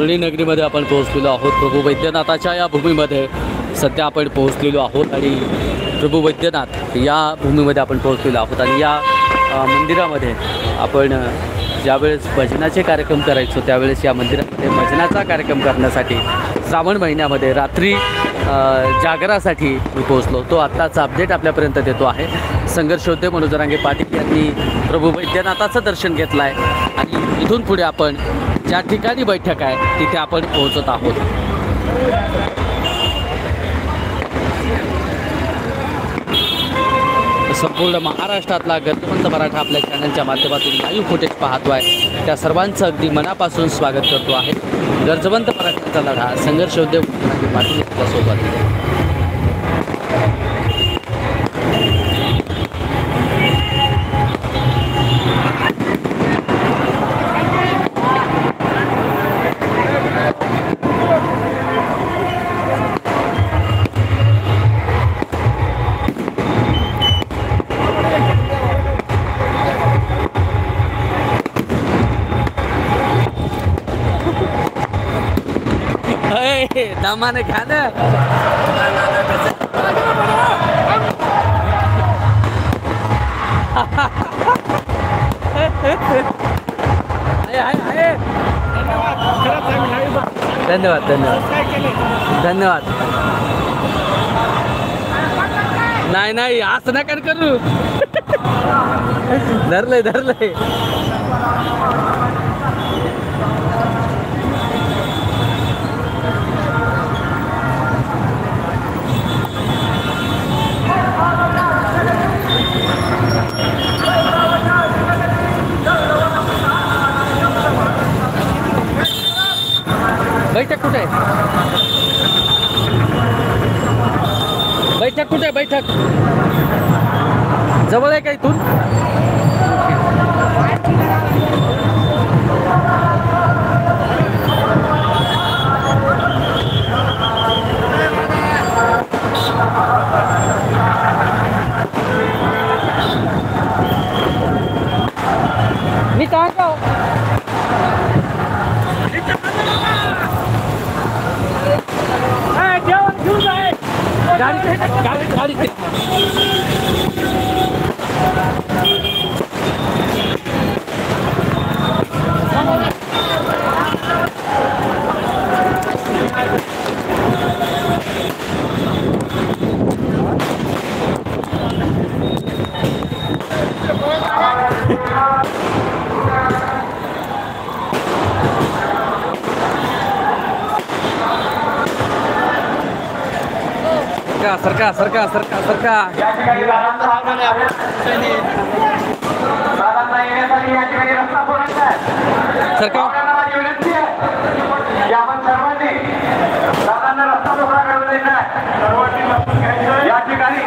वरळी नगरीमध्ये आपण पोहोचलेलो आहोत। प्रभू वैद्यनाथाच्या या भूमीमध्ये सध्या आपण पोहोचलेलो आहोत आणि प्रभू वैद्यनाथ या भूमीमध्ये आपण पोहोचलेलो आहोत आणि या मंदिरामध्ये आपण ज्यावेळेस भजनाचे कार्यक्रम करायचो त्यावेळेस या मंदिरामध्ये भजनाचा कार्यक्रम करण्यासाठी श्रावण महिन्यामध्ये रात्री जागरासाठी मी पोहोचलो। तो आत्ताचा अपडेट आपल्यापर्यंत देतो आहे। संघर्ष योद्धे मनोज जरांगे पाटील यांनी प्रभू वैद्यनाथाचं दर्शन घेतलं आहे आणि इथून पुढे आपण ज्या ठिकाणी बैठक आहे तिथे आपण पोहोचत आहोत। संपूर्ण महाराष्ट्रातला गरजवंत मराठा आपल्या चॅनलच्या माध्यमातून लाईव्ह फुटेज पाहतो आहे त्या सर्वांचं अगदी मनापासून स्वागत करतो आहे। गरजवंत मराठ्यांचा लढा संघर्ष योद्धे पाटील यांच्यासोबत। दमाने घ्या ना धन्यवाद धन्यवाद धन्यवाद। नाही नाही असं नका करू धरलंय धरलंय। बैठक कुठे आहे? बैठक कुठे आहे? बैठक जवळ आहे का इथून? मी काय जाऊ गाड़ी सरका सरका सरका सरका या ठिकाणी